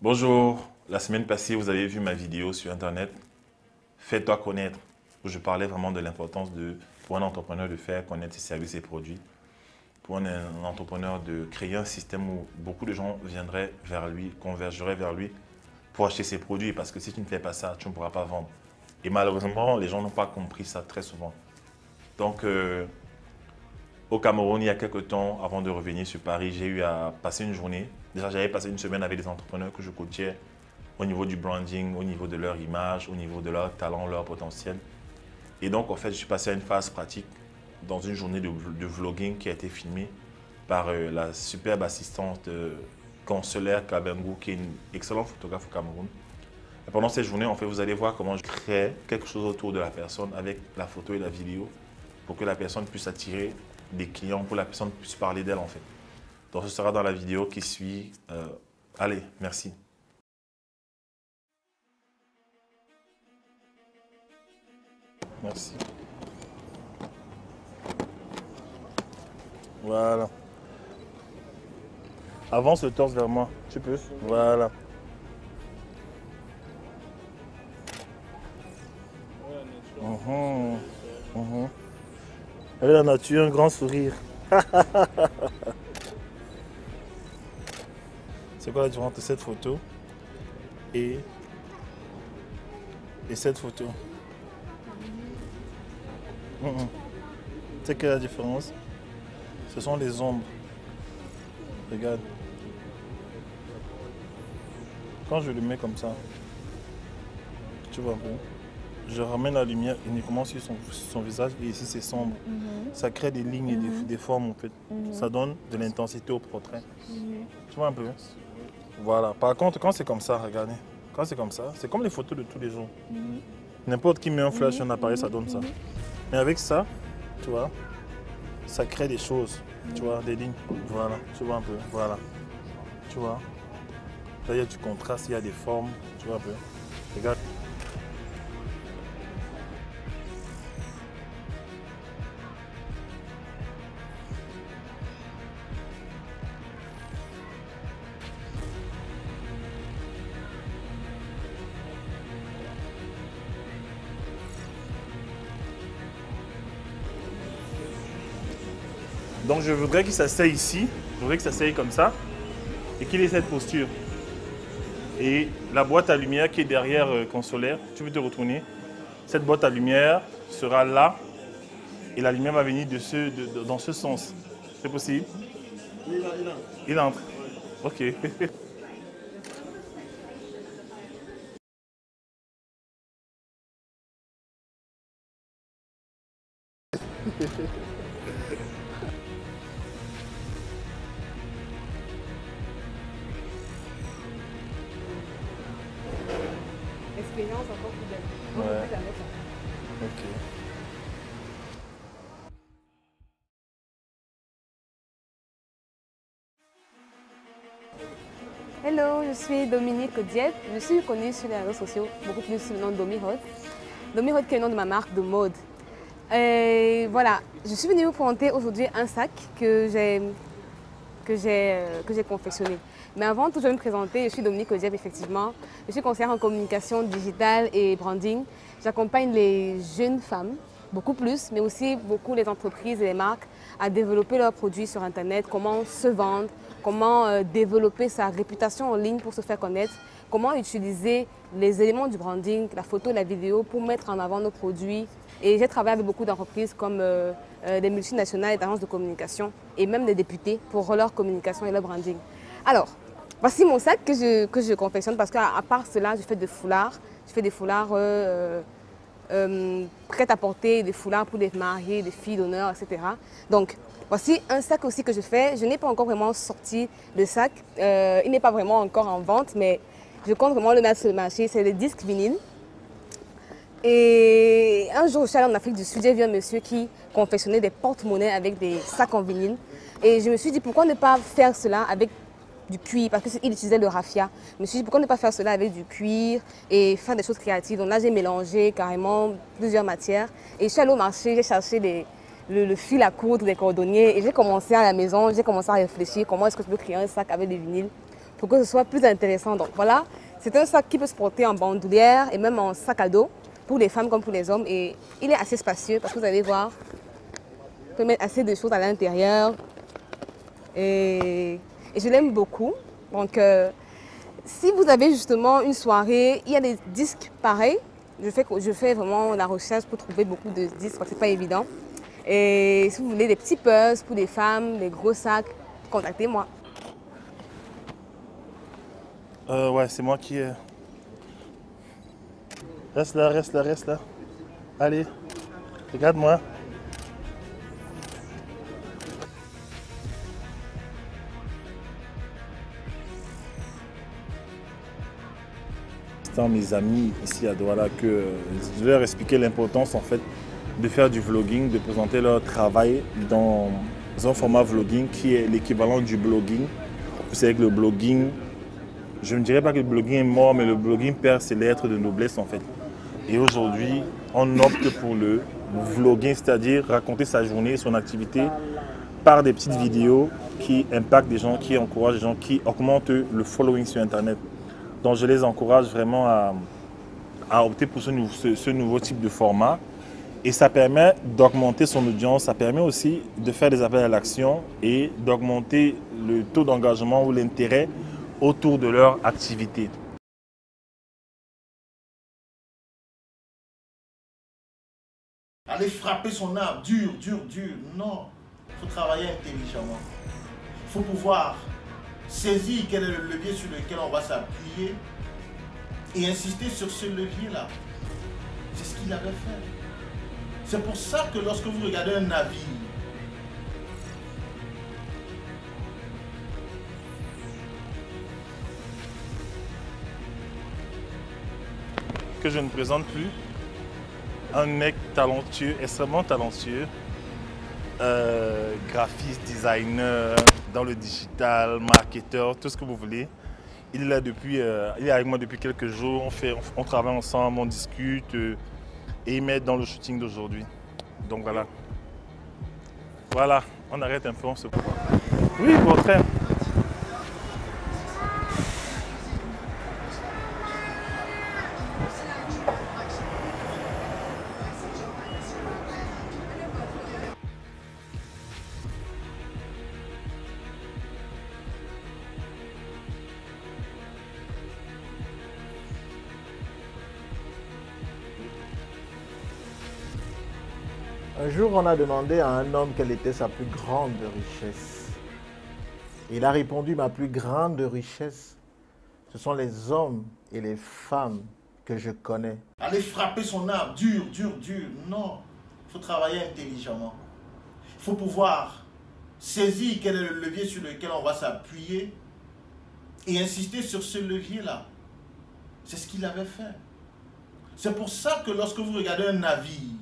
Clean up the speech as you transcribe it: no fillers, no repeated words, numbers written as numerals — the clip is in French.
Bonjour, la semaine passée, vous avez vu ma vidéo sur Internet, Fais-toi connaître, où je parlais vraiment de l'importance pour un entrepreneur de faire connaître ses services et produits, pour un entrepreneur de créer un système où beaucoup de gens viendraient vers lui, convergeraient vers lui pour acheter ses produits, parce que si tu ne fais pas ça, tu ne pourras pas vendre. Et malheureusement, les gens n'ont pas compris ça très souvent. Donc, au Cameroun, il y a quelques temps, avant de revenir sur Paris, j'ai eu à passer une journée. Déjà, j'avais passé une semaine avec des entrepreneurs que je coachais au niveau du branding, au niveau de leur image, au niveau de leur talent, leur potentiel. Et donc, en fait, je suis passé à une phase pratique dans une journée de vlogging qui a été filmée par la superbe assistante Consolaire Kabengou, qui est une excellente photographe au Cameroun. Et pendant cette journée, en fait, vous allez voir comment je crée quelque chose autour de la personne avec la photo et la vidéo pour que la personne puisse attirer des clients, pour que la personne puisse parler d'elle, en fait. Donc, ce sera dans la vidéo qui suit. Allez, merci. Merci. Voilà. Avance le torse vers moi. Tu peux? Voilà. Avec la nature, un grand sourire. C'est quoi la différence entre cette photo et cette photo? C'est quelle la différence? Ce sont les ombres. Regarde. Quand je le mets comme ça, tu vois un peu, je ramène la lumière uniquement sur son visage et ici c'est sombre. Ça crée des lignes et des formes en fait. Ça donne de l'intensité au portrait. Tu vois un peu? Voilà. Par contre, quand c'est comme ça, regardez. Quand c'est comme ça, c'est comme les photos de tous les jours. N'importe qui met un flash sur un appareil, ça donne ça. Mais avec ça, tu vois, ça crée des choses. Tu vois, des lignes. Voilà. Tu vois un peu. Voilà. Tu vois. Là, il y a du contraste, il y a des formes. Tu vois un peu. Regarde. Donc je voudrais qu'il s'asseye ici, je voudrais qu'il s'asseye comme ça et qu'il ait cette posture. Et la boîte à lumière qui est derrière Consolaire, tu peux te retourner. Cette boîte à lumière sera là et la lumière va venir dans ce sens. C'est possible? Il entre. Ok. Expérience encore plus belle. Ouais. Ok. Hello, je suis Dominique Diep. Je suis connue sur les réseaux sociaux, beaucoup plus sous le nom de Domi Hot. Domi Hot qui est le nom de ma marque de mode. Et voilà, je suis venue vous présenter aujourd'hui un sac que j'ai confectionné. Mais avant tout, je vais me présenter. Je suis Dominique Diep, effectivement. Je suis conseillère en communication digitale et branding. J'accompagne les jeunes femmes, beaucoup plus, mais aussi beaucoup les entreprises et les marques à développer leurs produits sur Internet, comment se vendre, comment développer sa réputation en ligne pour se faire connaître, comment utiliser les éléments du branding, la photo, la vidéo pour mettre en avant nos produits. Et j'ai travaillé avec beaucoup d'entreprises comme des multinationales et d'agences de communication et même des députés pour leur communication et leur branding. Alors, voici mon sac que je confectionne parce qu'à part cela, je fais des foulards. Je fais des foulards prêts à porter, des foulards pour les mariés, des filles d'honneur, etc. Donc, voici un sac aussi que je fais. Je n'ai pas encore vraiment sorti le sac. Il n'est pas vraiment encore en vente, mais je compte vraiment le mettre sur le marché. C'est des disques vinyles. Et un jour, je suis allée en Afrique du Sud, j'ai vu un monsieur qui confectionnait des porte-monnaies avec des sacs en vinyle. Et je me suis dit, pourquoi ne pas faire cela avec du cuir, parce qu'il utilisait le raffia. Je me suis dit, pourquoi ne pas faire cela avec du cuir et faire des choses créatives. Donc là, j'ai mélangé carrément plusieurs matières. Et je suis allée au marché, j'ai cherché le fil à coudre des cordonniers et j'ai commencé à la maison, j'ai commencé à réfléchir comment est-ce que je peux créer un sac avec des vinyles pour que ce soit plus intéressant. Donc voilà, c'est un sac qui peut se porter en bandoulière et même en sac à dos pour les femmes comme pour les hommes. Et il est assez spacieux parce que vous allez voir, on peut mettre assez de choses à l'intérieur. Et je l'aime beaucoup. Donc si vous avez justement une soirée, il y a des disques pareils. Je fais vraiment la recherche pour trouver beaucoup de disques parce que ce n'est pas évident. Et si vous voulez des petits purses pour les femmes, des gros sacs, contactez-moi. Ouais, c'est moi qui... Reste là, reste là, reste là. Allez, regarde-moi. C'est à mes amis ici à Douala que je leur expliquer l'importance en fait de faire du vlogging, de présenter leur travail dans un format vlogging qui est l'équivalent du blogging. Vous savez que le blogging, je ne dirais pas que le blogging est mort, mais le blogging perd ses lettres de noblesse en fait. Et aujourd'hui, on opte pour le vlogging, c'est-à-dire raconter sa journée, son activité par des petites vidéos qui impactent des gens, qui encouragent des gens, qui augmentent le following sur Internet. Donc je les encourage vraiment à opter pour ce nouveau type de format. Et ça permet d'augmenter son audience, ça permet aussi de faire des appels à l'action et d'augmenter le taux d'engagement ou l'intérêt autour de leur activité. Aller frapper son arbre, dur, dur, dur. Non, il faut travailler intelligemment. Il faut pouvoir saisir quel est le levier sur lequel on va s'appuyer et insister sur ce levier-là. C'est ce qu'il avait fait. C'est pour ça que lorsque vous regardez un navire, que je ne présente plus, un mec talentueux, extrêmement talentueux, graphiste, designer, dans le digital, marketeur, tout ce que vous voulez. Il est là depuis, il est avec moi depuis quelques jours, on travaille ensemble, on discute et il m'aide dans le shooting d'aujourd'hui. Donc voilà. Voilà, on arrête un peu, on se... Oui, au contraire. Un jour, on a demandé à un homme quelle était sa plus grande richesse. Il a répondu, ma plus grande richesse, ce sont les hommes et les femmes que je connais. aller frapper son arbre, dur, dur, dur. Non, il faut travailler intelligemment. Il faut pouvoir saisir quel est le levier sur lequel on va s'appuyer et insister sur ce levier-là. C'est ce qu'il avait fait. C'est pour ça que lorsque vous regardez un navire,